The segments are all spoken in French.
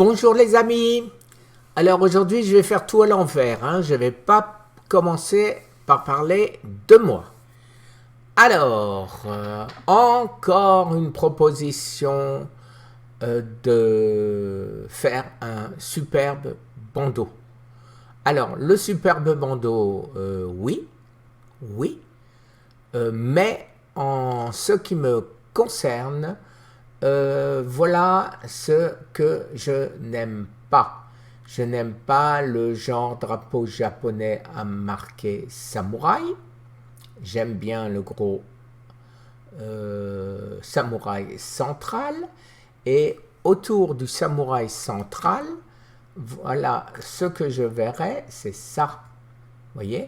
Bonjour les amis. Alors aujourd'hui je vais faire tout à l'envers, hein. Je ne vais pas commencer par parler de moi. Alors, encore une proposition de faire un superbe bandeau. Alors, le superbe bandeau, oui, oui, mais en ce qui me concerne, voilà ce que je n'aime pas. Je n'aime pas le genre drapeau japonais à marquer samouraï. J'aime bien le gros samouraï central. Et autour du samouraï central, voilà ce que je verrais, c'est ça. Vous voyez,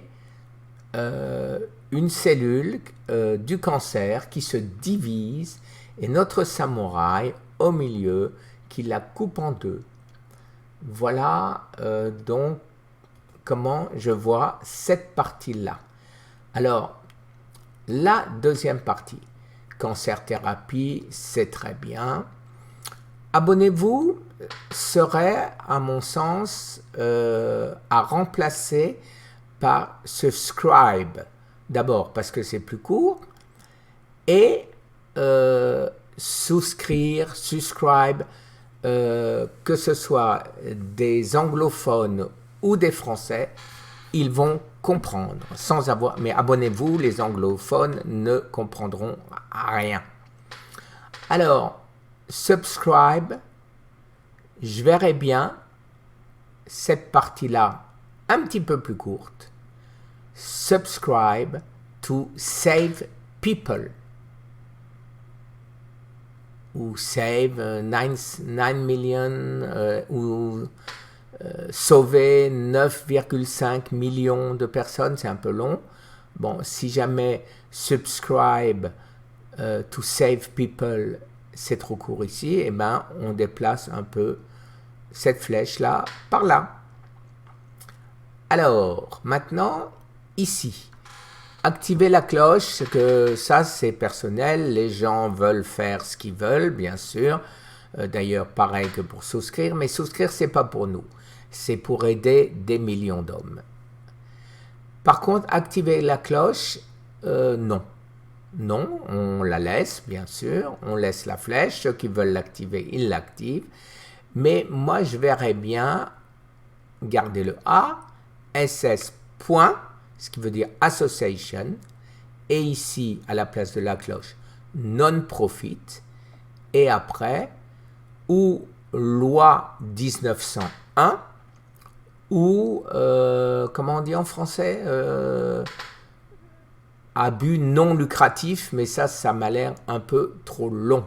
une cellule du cancer qui se divise et notre samouraï au milieu qui la coupe en deux. Voilà donc comment je vois cette partie-là. Alors, la deuxième partie, cancer thérapie, c'est très bien. Abonnez-vous serait, à mon sens, à remplacer par subscribe. D'abord parce que c'est plus court et souscrire, subscribe, que ce soit des anglophones ou des français, ils vont comprendre sans avoir. Mais abonnez-vous, les anglophones ne comprendront rien. Alors, subscribe, je verrai bien cette partie-là un petit peu plus courte. Subscribe to save people. Ou save 9 millions, ou sauver 9,5 millions de personnes, c'est un peu long. Bon, si jamais subscribe to save people, c'est trop court ici, et ben on déplace un peu cette flèche-là par là. Alors, maintenant, ici, activer la cloche, que ça c'est personnel, les gens veulent faire ce qu'ils veulent, bien sûr. D'ailleurs, pareil que pour souscrire, mais souscrire, c'est pas pour nous. C'est pour aider des millions d'hommes. Par contre, activer la cloche, non. Non, on la laisse, bien sûr. On laisse la flèche. Ceux qui veulent l'activer, ils l'activent. Mais moi, je verrais bien garder le A, SS point, ce qui veut dire association, et ici, à la place de la cloche, non-profit, et après, ou loi 1901, ou, comment on dit en français, abus non lucratif, mais ça m'a l'air un peu trop long.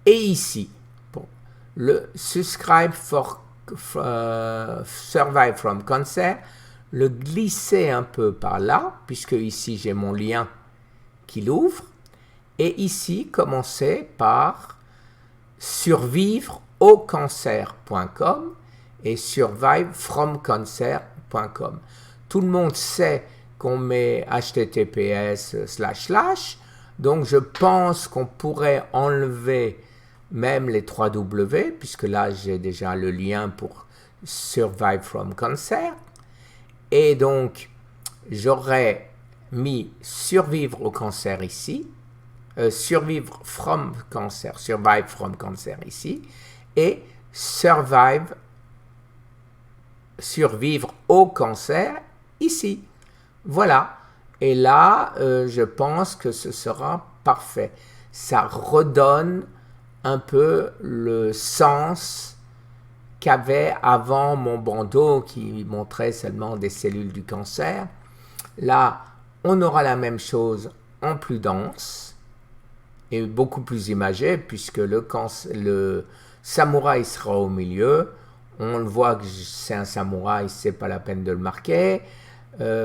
Et ici, bon, le subscribe for survive from cancer, le glisser un peu par là, puisque ici j'ai mon lien qui l'ouvre, et ici commencer par survivre au cancer.com et survivefromcancer.com. Tout le monde sait qu'on met https //, donc je pense qu'on pourrait enlever même les 3W, puisque là j'ai déjà le lien pour Survive from Cancer, et donc j'aurais mis survivre au cancer ici, survivre from cancer, survive from cancer ici, et survivre au cancer ici. Voilà. Et là, je pense que ce sera parfait. Ça redonne un peu le sens qu'avait avant mon bandeau qui montrait seulement des cellules du cancer. Là, on aura la même chose en plus dense et beaucoup plus imagé, puisque le samouraï sera au milieu. On le voit que c'est un samouraï, c'est pas la peine de le marquer.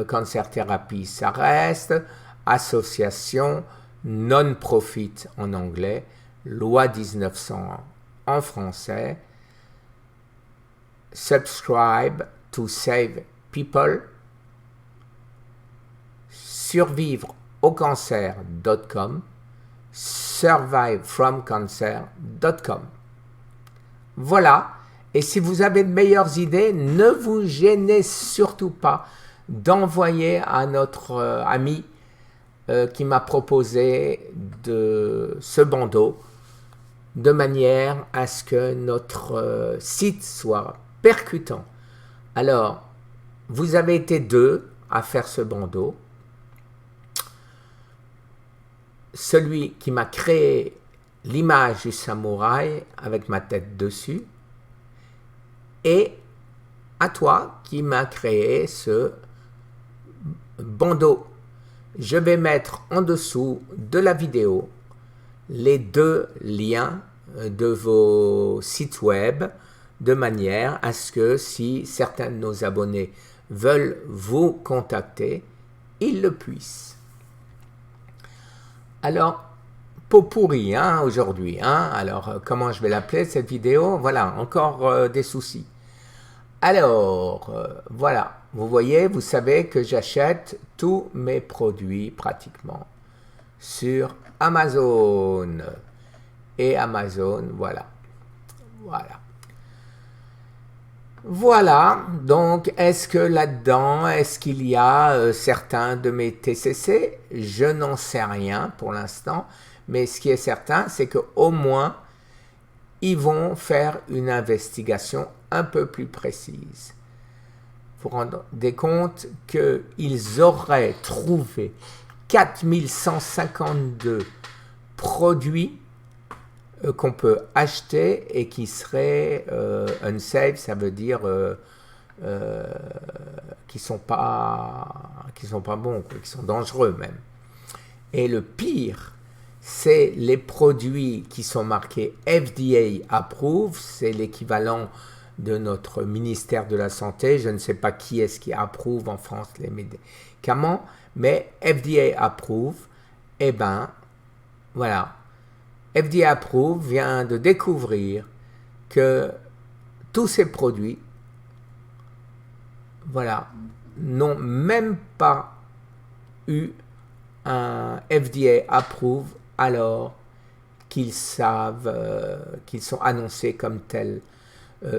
Cancer thérapie, ça reste. Association, non-profit en anglais, loi 1901 en français. Subscribe to save people. Survivre au cancer.com. Survivefromcancer.com. Voilà. Et si vous avez de meilleures idées, ne vous gênez surtout pas d'envoyer à notre ami qui m'a proposé de ce bandeau de manière à ce que notre site soit percutant. Alors, vous avez été 2 à faire ce bandeau. Celui qui m'a créé l'image du samouraï avec ma tête dessus, et à toi qui m'a créé ce bandeau. Je vais mettre en dessous de la vidéo les 2 liens de vos sites web de manière à ce que si certains de nos abonnés veulent vous contacter, ils le puissent. Alors, pot pourri aujourd'hui. Alors, comment je vais l'appeler cette vidéo? Voilà, encore des soucis. Alors, voilà, vous voyez, vous savez que j'achète tous mes produits pratiquement sur Amazon. Et Amazon, voilà. Voilà, donc est-ce que là-dedans, est-ce qu'il y a certains de mes TCC? Je n'en sais rien pour l'instant, mais ce qui est certain, c'est qu'au moins, ils vont faire une investigation un peu plus précise. Vous vous rendez compte qu'ils auraient trouvé 4152 produits qu'on peut acheter et qui seraient unsafe, ça veut dire qui sont pas bons, qui sont dangereux même. Et le pire, c'est les produits qui sont marqués FDA Approve, c'est l'équivalent de notre ministère de la Santé. Je ne sais pas qui est-ce qui approuve en France les médicaments, mais FDA Approve, eh ben, voilà. FDA Approve vient de découvrir que tous ces produits, voilà, n'ont même pas eu un FDA Approve alors qu'ils savent qu'ils sont annoncés comme tels.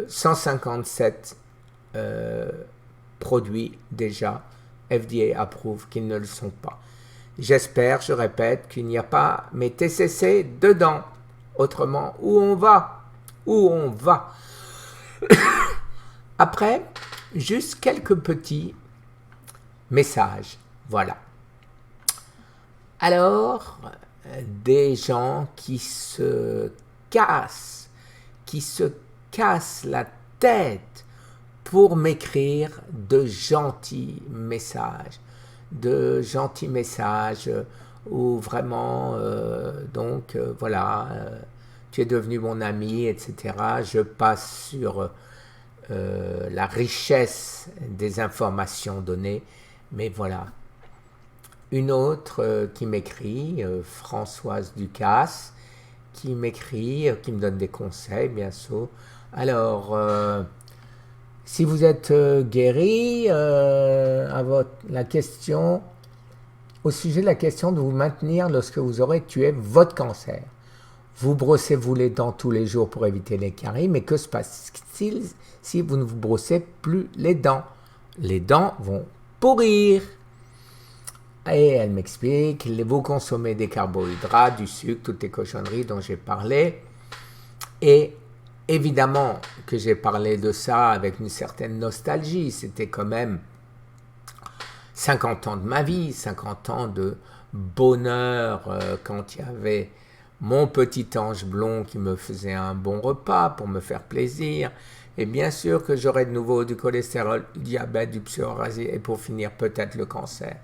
157 produits déjà FDA Approve qu'ils ne le sont pas. J'espère, je répète, qu'il n'y a pas mes TCC dedans. Autrement, où on va? Après, juste quelques petits messages. Voilà. Alors, des gens qui se cassent la tête pour m'écrire de gentils messages. Où vraiment, voilà, tu es devenu mon ami, etc. Je passe sur la richesse des informations données, mais voilà. Une autre qui m'écrit, Françoise Ducasse, qui m'écrit, qui me donne des conseils, bien sûr. Alors, si vous êtes guéri, la question, au sujet de la question de vous maintenir lorsque vous aurez tué votre cancer. Vous brossez-vous les dents tous les jours pour éviter les caries, mais que se passe-t-il si vous ne vous brossez plus les dents? Les dents vont pourrir. Et elle m'explique, vous consommez des carbohydrates, du sucre, toutes les cochonneries dont j'ai parlé. Et évidemment que j'ai parlé de ça avec une certaine nostalgie. C'était quand même 50 ans de ma vie, 50 ans de bonheur quand il y avait mon petit ange blond qui me faisait un bon repas pour me faire plaisir. Et bien sûr que j'aurais de nouveau du cholestérol, du diabète, du psoriasis et pour finir peut-être le cancer.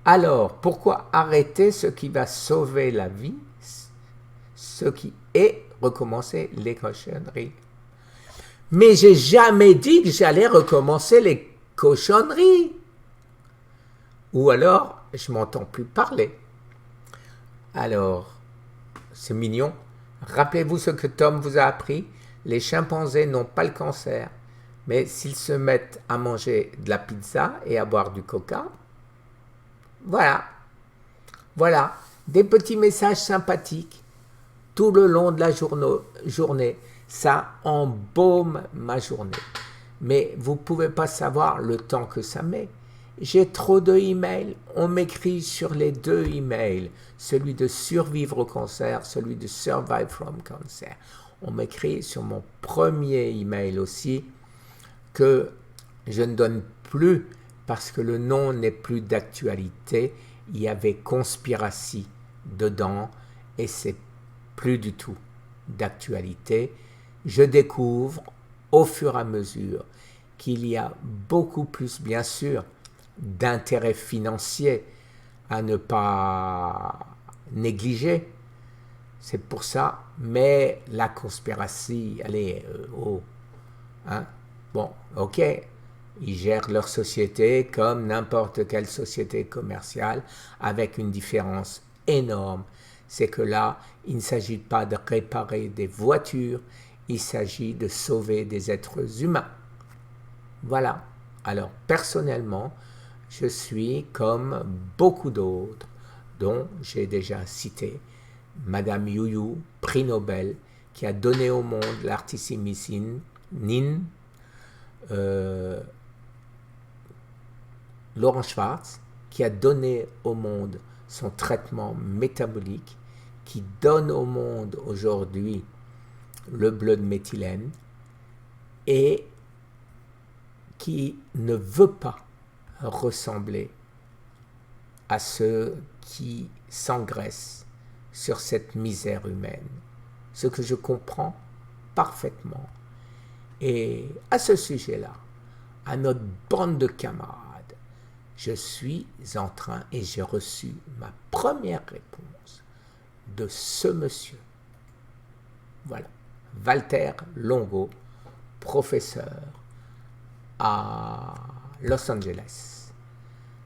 Alors, pourquoi arrêter ce qui va sauver la vie, ce qui est recommencer les cochonneries? Mais j'ai jamais dit que j'allais recommencer les cochonneries. Ou alors, je m'entends plus parler. Alors, c'est mignon. Rappelez-vous ce que Tom vous a appris. Les chimpanzés n'ont pas le cancer. Mais s'ils se mettent à manger de la pizza et à boire du coca, voilà, des petits messages sympathiques tout le long de la journée. Ça embaume ma journée. Mais vous ne pouvez pas savoir le temps que ça met. J'ai trop de emails. On m'écrit sur les 2 emails, celui de survivre au cancer, celui de survive from cancer. On m'écrit sur mon premier email aussi que je ne donne plus parce que le nom n'est plus d'actualité. Il y avait conspiracy dedans et c'est plus du tout d'actualité. Je découvre au fur et à mesure qu'il y a beaucoup plus, bien sûr, d'intérêts financiers à ne pas négliger. C'est pour ça, mais la conspiration, elle est haut. Hein? Bon, ok, ils gèrent leur société comme n'importe quelle société commerciale, avec une différence énorme. C'est que là, il ne s'agit pas de réparer des voitures, il s'agit de sauver des êtres humains. Voilà. Alors, personnellement, je suis comme beaucoup d'autres, dont j'ai déjà cité Madame Youyou, prix Nobel, qui a donné au monde l'artémisinin, Laurent Schwartz, qui a donné au monde son traitement métabolique, qui donne au monde aujourd'hui le bleu de méthylène et qui ne veut pas ressembler à ceux qui s'engraissent sur cette misère humaine, ce que je comprends parfaitement. Et à ce sujet-là, à notre bande de camarades, je suis en train et j'ai reçu ma première réponse de ce monsieur. Voilà, Walter Longo, professeur à Los Angeles.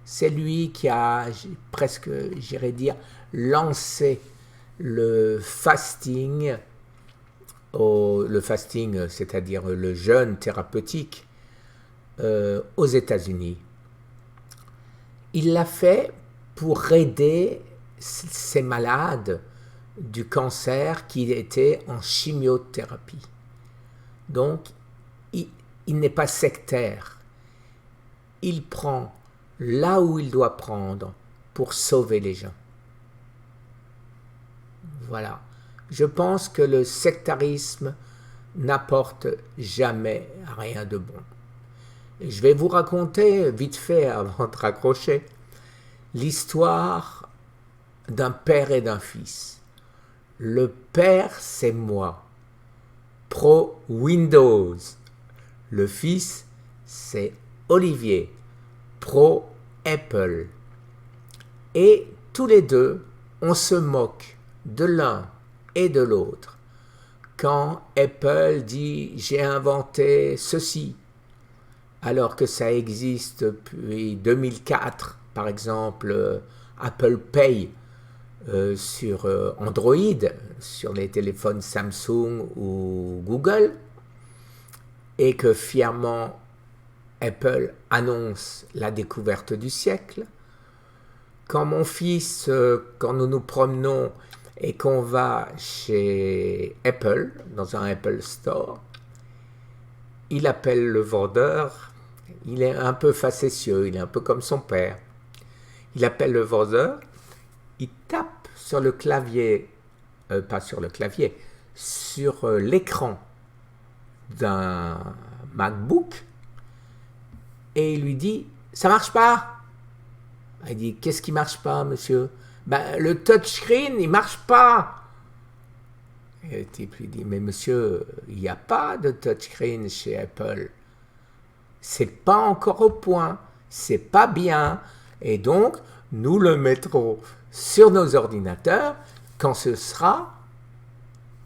C'est lui qui a presque, j'irais dire, lancé le fasting, c'est-à-dire le jeûne thérapeutique aux États-Unis. Il l'a fait pour aider ces malades du cancer qui étaient en chimiothérapie. Donc, il n'est pas sectaire. Il prend là où il doit prendre pour sauver les gens. Voilà. Je pense que le sectarisme n'apporte jamais rien de bon. Et je vais vous raconter, vite fait, avant de raccrocher, l'histoire d'un père et d'un fils. Le père, c'est moi, pro Windows. Le fils, c'est Olivier, pro Apple. Et tous les deux, on se moque de l'un et de l'autre. Quand Apple dit « j'ai inventé ceci », alors que ça existe depuis 2004, par exemple Apple Pay sur Android, sur les téléphones Samsung ou Google, et que fièrement Apple annonce la découverte du siècle. Quand mon fils, quand nous nous promenons et qu'on va chez Apple, dans un Apple Store, il appelle le vendeur, il est un peu facétieux, il est un peu comme son père. Il appelle le vendeur, il tape sur le clavier, pas sur le clavier, sur l'écran d'un MacBook et il lui dit « ça marche pas ». Il dit « qu'est-ce qui marche pas, monsieur ?»« Ben, le touchscreen, il marche pas ». Et le type lui dit « mais monsieur, il n'y a pas de touchscreen chez Apple. C'est pas encore au point, c'est pas bien. Et donc, nous le mettrons sur nos ordinateurs quand ce sera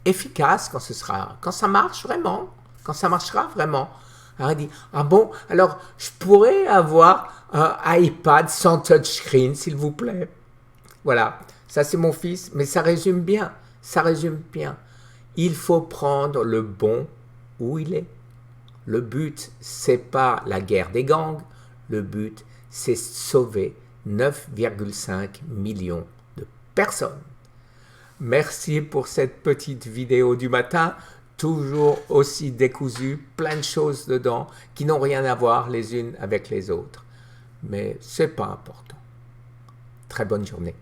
efficace, quand ça marche vraiment, quand ça marchera vraiment. » Alors il dit « ah bon, alors je pourrais avoir un iPad sans touchscreen, s'il vous plaît ?» Voilà, ça c'est mon fils, mais ça résume bien, Il faut prendre le bon où il est. Le but, c'est pas la guerre des gangs, le but, c'est sauver 9,5 millions de personnes. Merci pour cette petite vidéo du matin, toujours aussi décousue, plein de choses dedans qui n'ont rien à voir les unes avec les autres. Mais c'est pas important. Très bonne journée.